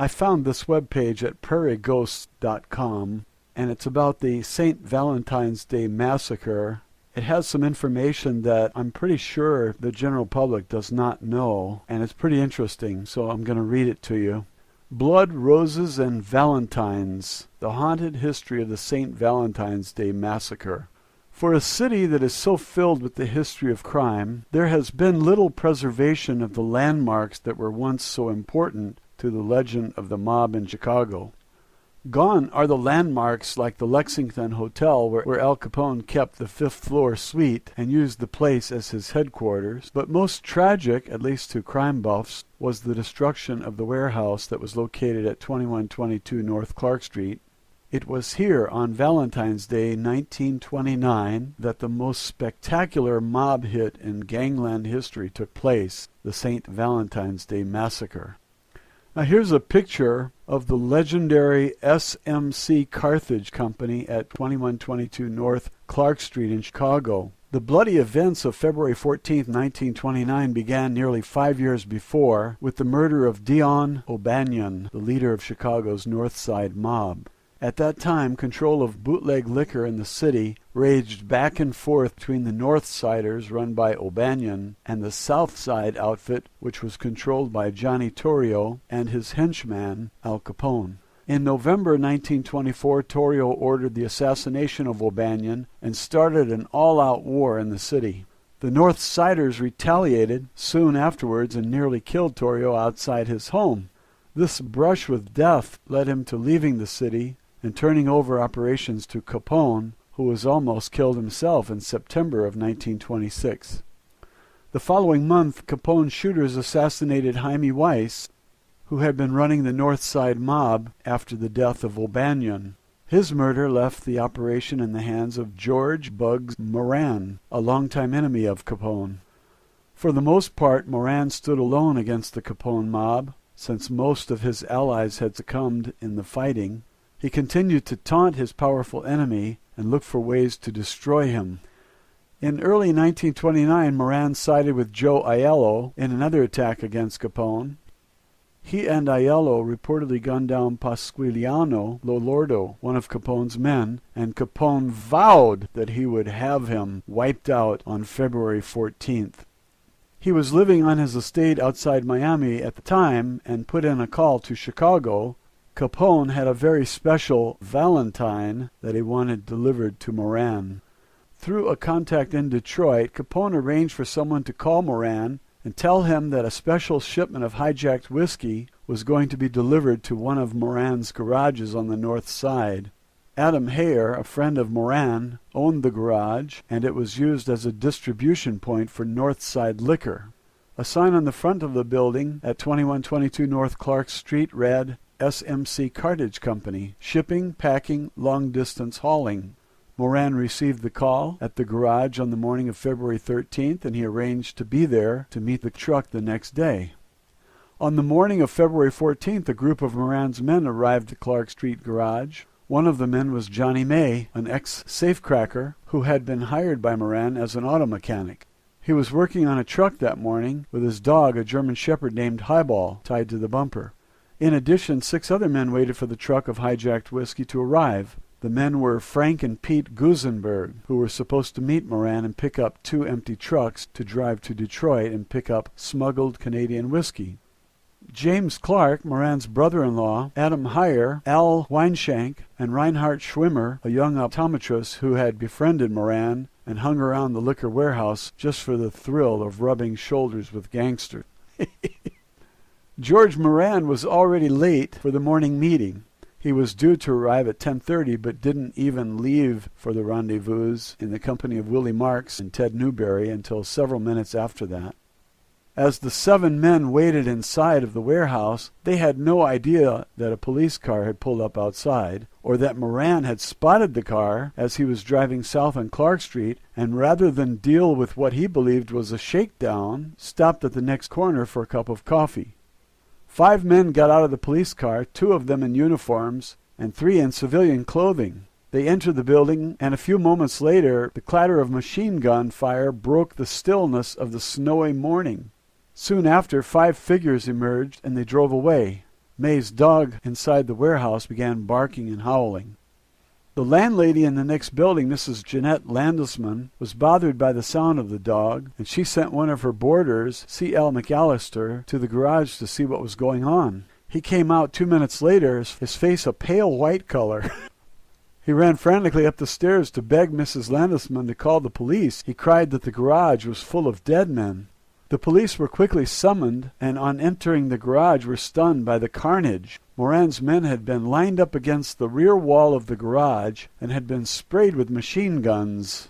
I found this webpage at prairieghosts.com, and it's about the St. Valentine's Day Massacre. It has some information that I'm pretty sure the general public does not know, and it's pretty interesting, so I'm going to read it to you. Blood, Roses, and Valentines, the haunted history of the St. Valentine's Day Massacre. For a city that is so filled with the history of crime, there has been little preservation of the landmarks that were once so important to the legend of the mob in Chicago. Gone are the landmarks like the Lexington Hotel where Al Capone kept the fifth-floor suite and used the place as his headquarters, but most tragic, at least to crime buffs, was the destruction of the warehouse that was located at 2122 North Clark Street. It was here on Valentine's Day 1929 that the most spectacular mob hit in gangland history took place, the St. Valentine's Day Massacre. Now here's a picture of the legendary SMC Carthage Company at 2122 North Clark Street in Chicago. The bloody events of February 14, 1929 began nearly 5 years before with the murder of Dion O'Banion, the leader of Chicago's North Side mob. At that time, control of bootleg liquor in the city raged back and forth between the North Siders, run by O'Banion, and the South Side outfit, which was controlled by Johnny Torrio and his henchman, Al Capone. In November 1924, Torrio ordered the assassination of O'Banion and started an all-out war in the city. The North Siders retaliated soon afterwards and nearly killed Torrio outside his home. This brush with death led him to leaving the city and turning over operations to Capone, who was almost killed himself in September of 1926. The following month, Capone's shooters assassinated Jaime Weiss, who had been running the North Side mob after the death of O'Banion. His murder left the operation in the hands of George Bugs Moran, a longtime enemy of Capone. For the most part, Moran stood alone against the Capone mob, since most of his allies had succumbed in the fighting. He continued to taunt his powerful enemy and look for ways to destroy him. In early 1929, Moran sided with Joe Aiello in another attack against Capone. He and Aiello reportedly gunned down Pasquiliano Lolordo, one of Capone's men, and Capone vowed that he would have him wiped out on February 14th. He was living on his estate outside Miami at the time and put in a call to Chicago. Capone had a very special Valentine that he wanted delivered to Moran. Through a contact in Detroit, Capone arranged for someone to call Moran and tell him that a special shipment of hijacked whiskey was going to be delivered to one of Moran's garages on the North Side. Adam Hayer, a friend of Moran, owned the garage, and it was used as a distribution point for North Side liquor. A sign on the front of the building at 2122 North Clark Street read, SMC Carthage Company, shipping, packing, long-distance hauling. Moran received the call at the garage on the morning of February 13th, and he arranged to be there to meet the truck the next day. On the morning of February 14th, a group of Moran's men arrived at Clark Street garage. One of the men was Johnny May, an ex-safecracker who had been hired by Moran as an auto mechanic. He was working on a truck that morning with his dog, a German Shepherd named Highball, tied to the bumper. In addition, 6 other men waited for the truck of hijacked whiskey to arrive. The men were Frank and Pete Gusenberg, who were supposed to meet Moran and pick up 2 empty trucks to drive to Detroit and pick up smuggled Canadian whiskey. James Clark, Moran's brother-in-law, Adam Hayer, Al Weinshank, and Reinhard Schwimmer, a young optometrist who had befriended Moran and hung around the liquor warehouse just for the thrill of rubbing shoulders with gangsters. George Moran was already late for the morning meeting. He was due to arrive at 10:30, but didn't even leave for the rendezvous in the company of Willie Marks and Ted Newberry until several minutes after that. As the 7 men waited inside of the warehouse, they had no idea that a police car had pulled up outside, or that Moran had spotted the car as he was driving south on Clark Street, and rather than deal with what he believed was a shakedown, stopped at the next corner for a cup of coffee. 5 men got out of the police car, 2 of them in uniforms, and 3 in civilian clothing. They entered the building, and a few moments later, the clatter of machine gun fire broke the stillness of the snowy morning. Soon after, 5 figures emerged, and they drove away. May's dog inside the warehouse began barking and howling. The landlady in the next building, Mrs. Jeanette Landesman, was bothered by the sound of the dog, and she sent one of her boarders, C.L. McAllister, to the garage to see what was going on. He came out 2 minutes later, his face a pale white color. He ran frantically up the stairs to beg Mrs. Landesman to call the police. He cried that the garage was full of dead men. The police were quickly summoned, and on entering the garage were stunned by the carnage. Moran's men had been lined up against the rear wall of the garage and had been sprayed with machine guns.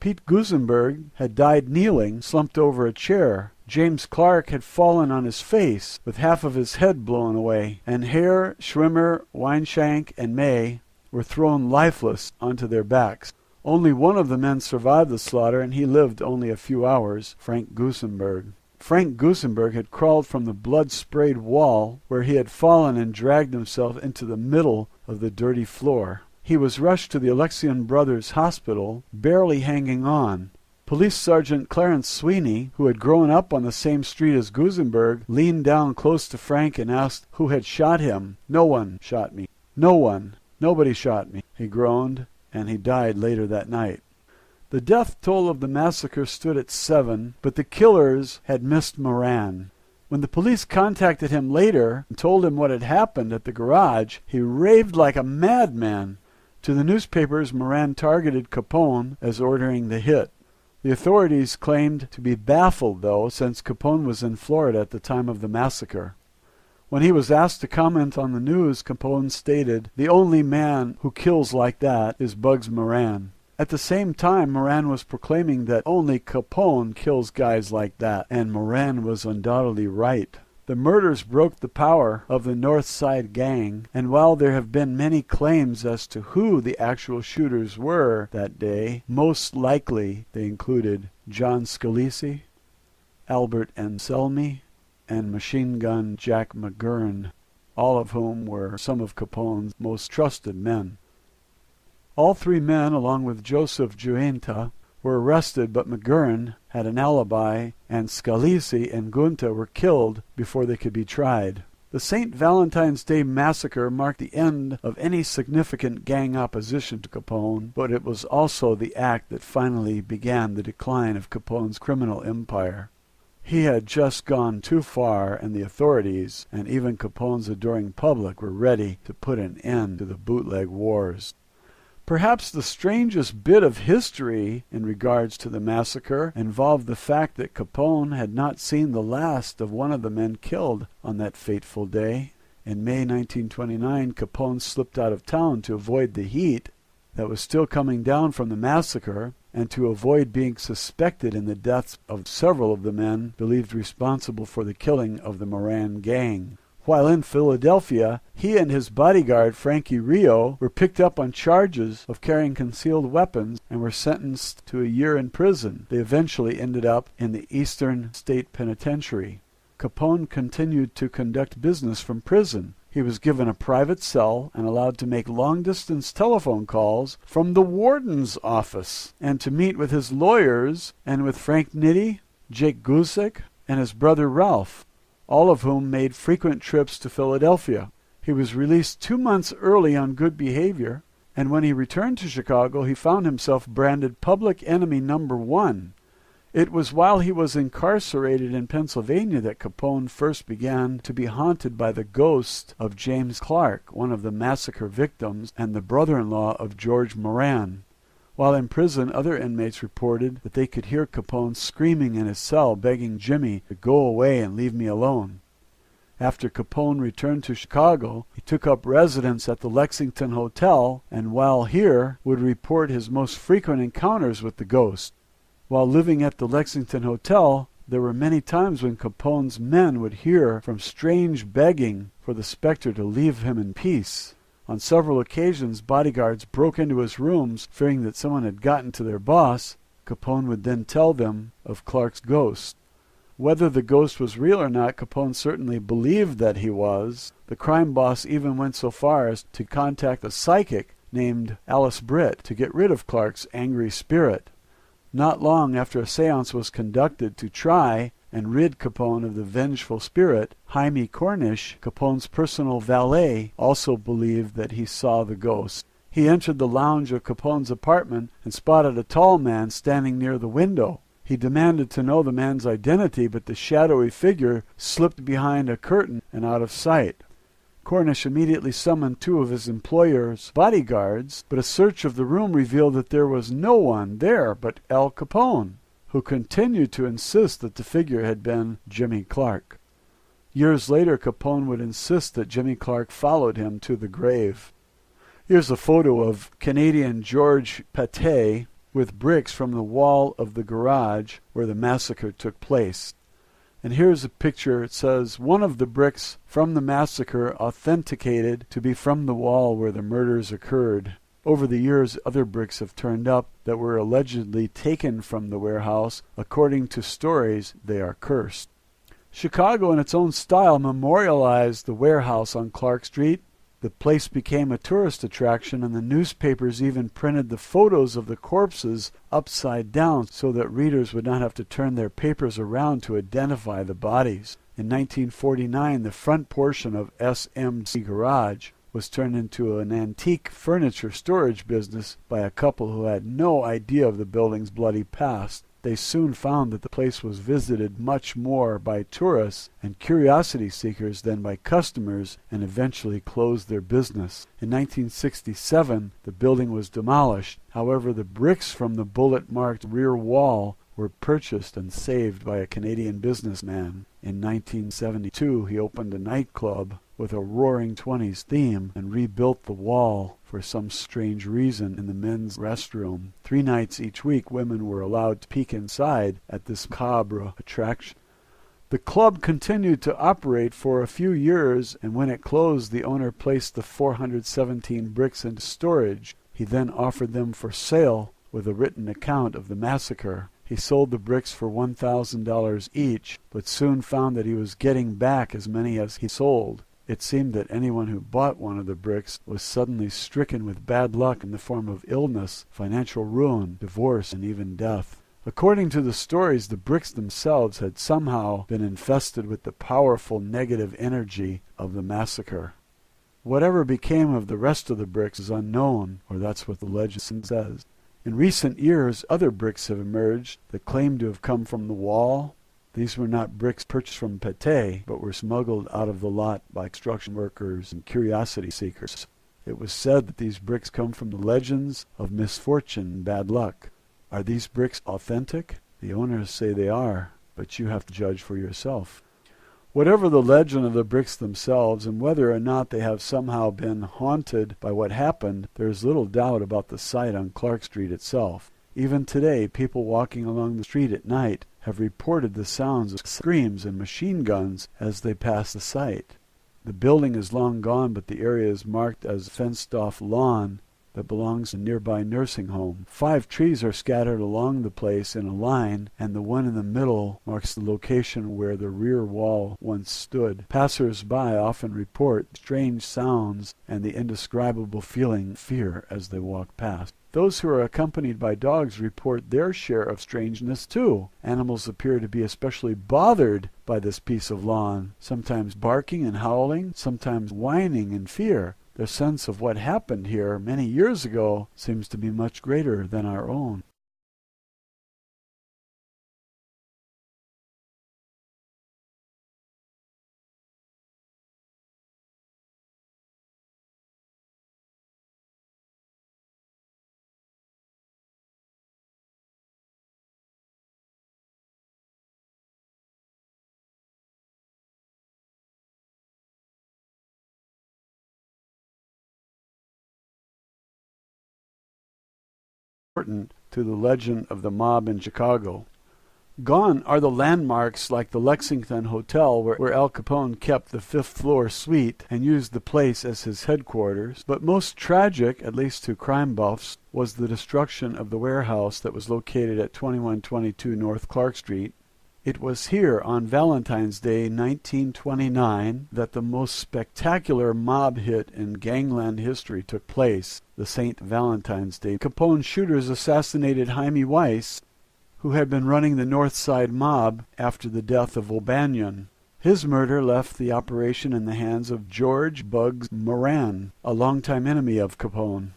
Pete Gusenberg had died kneeling, slumped over a chair. James Clark had fallen on his face, with half of his head blown away, and Hare, Schwimmer, Weinshank, and May were thrown lifeless onto their backs. Only one of the men survived the slaughter, and he lived only a few hours, Frank Gusenberg. Frank Gusenberg had crawled from the blood-sprayed wall where he had fallen and dragged himself into the middle of the dirty floor. He was rushed to the Alexian Brothers Hospital, barely hanging on. Police Sergeant Clarence Sweeney, who had grown up on the same street as Gusenberg, leaned down close to Frank and asked who had shot him. "No one shot me. No one. Nobody shot me," he groaned, and he died later that night. The death toll of the massacre stood at 7, but the killers had missed Moran. When the police contacted him later and told him what had happened at the garage, he raved like a madman. To the newspapers, Moran targeted Capone as ordering the hit. The authorities claimed to be baffled, though, since Capone was in Florida at the time of the massacre. When he was asked to comment on the news, Capone stated, "The only man who kills like that is Bugs Moran." At the same time, Moran was proclaiming that only Capone kills guys like that, and Moran was undoubtedly right. The murders broke the power of the North Side Gang, and while there have been many claims as to who the actual shooters were that day, most likely they included John Scalise, Albert Anselmi, and Machine Gun Jack McGurn, all of whom were some of Capone's most trusted men. All three men, along with Joseph Juenta, were arrested, but McGurn had an alibi, and Scalise and Gunta were killed before they could be tried. The St. Valentine's Day Massacre marked the end of any significant gang opposition to Capone, but it was also the act that finally began the decline of Capone's criminal empire. He had just gone too far, and the authorities, and even Capone's adoring public, were ready to put an end to the bootleg wars. Perhaps the strangest bit of history in regards to the massacre involved the fact that Capone had not seen the last of one of the men killed on that fateful day. In May 1929, Capone slipped out of town to avoid the heat that was still coming down from the massacre, and to avoid being suspected in the deaths of several of the men believed responsible for the killing of the Moran gang. While in Philadelphia, he and his bodyguard, Frankie Rio, were picked up on charges of carrying concealed weapons and were sentenced to a year in prison. They eventually ended up in the Eastern State Penitentiary. Capone continued to conduct business from prison. He was given a private cell and allowed to make long-distance telephone calls from the warden's office and to meet with his lawyers and with Frank Nitti, Jake Gusick, and his brother Ralph, all of whom made frequent trips to Philadelphia. He was released 2 months early on good behavior, and when he returned to Chicago, he found himself branded public enemy number 1. It was while he was incarcerated in Pennsylvania that Capone first began to be haunted by the ghost of James Clark, one of the massacre victims and the brother-in-law of George Moran. While in prison, other inmates reported that they could hear Capone screaming in his cell, begging Jimmy to go away and leave me alone. After Capone returned to Chicago, he took up residence at the Lexington Hotel, and while here, would report his most frequent encounters with the ghost. While living at the Lexington Hotel, there were many times when Capone's men would hear from strange begging for the specter to leave him in peace. On several occasions, bodyguards broke into his rooms, fearing that someone had gotten to their boss. Capone would then tell them of Clark's ghost. Whether the ghost was real or not, Capone certainly believed that he was. The crime boss even went so far as to contact a psychic named Alice Britt to get rid of Clark's angry spirit. Not long after a seance was conducted to try and rid Capone of the vengeful spirit. Jaime Cornish, Capone's personal valet, also believed that he saw the ghost. He entered the lounge of Capone's apartment and spotted a tall man standing near the window. He demanded to know the man's identity, but the shadowy figure slipped behind a curtain and out of sight. Cornish immediately summoned two of his employer's bodyguards, but a search of the room revealed that there was no one there but Al Capone, who continued to insist that the figure had been Jimmy Clark. Years later, Capone would insist that Jimmy Clark followed him to the grave. Here's a photo of Canadian George Pate with bricks from the wall of the garage where the massacre took place. And here's a picture. It says, one of the bricks from the massacre authenticated to be from the wall where the murders occurred. Over the years, other bricks have turned up that were allegedly taken from the warehouse. According to stories, they are cursed. Chicago, in its own style, memorialized the warehouse on Clark Street. The place became a tourist attraction, and the newspapers even printed the photos of the corpses upside down so that readers would not have to turn their papers around to identify the bodies. In 1949, the front portion of SMC Garage was turned into an antique furniture storage business by a couple who had no idea of the building's bloody past. They soon found that the place was visited much more by tourists and curiosity seekers than by customers, and eventually closed their business. In 1967, the building was demolished. However, the bricks from the bullet-marked rear wall were purchased and saved by a Canadian businessman. In 1972, he opened a nightclub with a Roaring Twenties theme and rebuilt the wall for some strange reason in the men's restroom. 3 nights each week, women were allowed to peek inside at this macabre attraction. The club continued to operate for a few years, and when it closed, the owner placed the 417 bricks into storage. He then offered them for sale with a written account of the massacre. He sold the bricks for $1,000 each, but soon found that he was getting back as many as he sold. It seemed that anyone who bought one of the bricks was suddenly stricken with bad luck in the form of illness, financial ruin, divorce, and even death. According to the stories, the bricks themselves had somehow been infested with the powerful negative energy of the massacre. Whatever became of the rest of the bricks is unknown, or that's what the legend says. In recent years, other bricks have emerged that claim to have come from the wall. These were not bricks purchased from Pate, but were smuggled out of the lot by construction workers and curiosity seekers. It was said that these bricks come from the legends of misfortune and bad luck. Are these bricks authentic? The owners say they are, but you have to judge for yourself. Whatever the legend of the bricks themselves, and whether or not they have somehow been haunted by what happened, there is little doubt about the site on Clark Street itself. Even today, people walking along the street at night have reported the sounds of screams and machine guns as they pass the site. The building is long gone, but the area is marked as fenced-off lawn that belongs to a nearby nursing home. 5 trees are scattered along the place in a line, and the one in the middle marks the location where the rear wall once stood. Passers-by often report strange sounds and the indescribable feeling fear as they walk past. Those who are accompanied by dogs report their share of strangeness too. Animals appear to be especially bothered by this piece of lawn, sometimes barking and howling, sometimes whining in fear. Their sense of what happened here many years ago seems to be much greater than our own. Important to the legend of the mob in Chicago. Gone are the landmarks like the Lexington Hotel where Al Capone kept the 5th-floor suite and used the place as his headquarters. But most tragic, at least to crime buffs, was the destruction of the warehouse that was located at 2122 North Clark Street. It was here on Valentine's Day 1929 that the most spectacular mob hit in gangland history took place, the St. Valentines Day. Capone shooters assassinated Jaime Weiss, who had been running the North Side mob after the death of O'Banion. His murder left the operation in the hands of George Bugs Moran, a longtime enemy of Capone.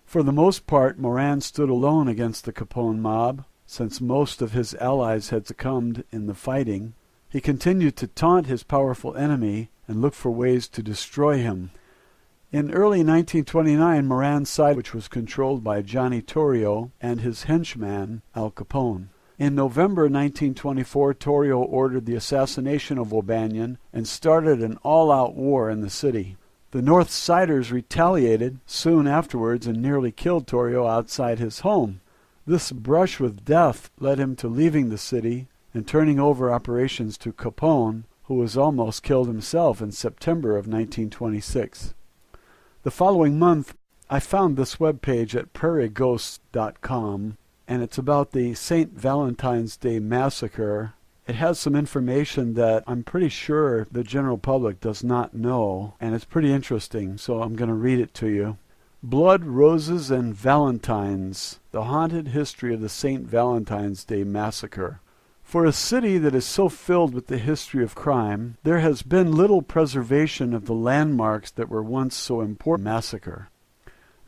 For the most part, Moran stood alone against the Capone mob, since most of his allies had succumbed in the fighting. He continued to taunt his powerful enemy and look for ways to destroy him. In early 1929, Moran's side, which was controlled by Johnny Torrio and his henchman, Al Capone. In November 1924, Torrio ordered the assassination of O'Banion and started an all-out war in the city. The North Siders retaliated soon afterwards and nearly killed Torrio outside his home. This brush with death led him to leaving the city and turning over operations to Capone, who was almost killed himself in September of 1926. The following month, I found this webpage at prairieghosts.com, and it's about the St. Valentines Day Massacre. It has some information that I'm pretty sure the general public does not know, and it's pretty interesting, so I'm going to read it to you. Blood, Roses, and Valentines, the haunted history of the St. Valentine's Day Massacre. For a city that is so filled with the history of crime, there has been little preservation of the landmarks that were once so important. Massacre.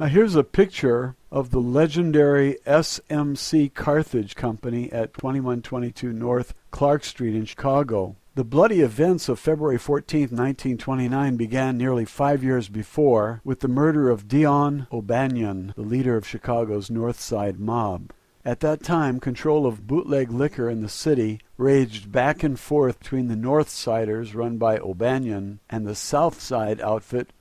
Now here's a picture of the legendary SMC Carthage Company at 2122 North Clark Street in Chicago. The bloody events of February 14, 1929 began nearly 5 years before with the murder of Dion O'Banion, the leader of Chicago's North Side mob. At that time, control of bootleg liquor in the city raged back and forth between the North Siders run by O'Banion and the South Side outfit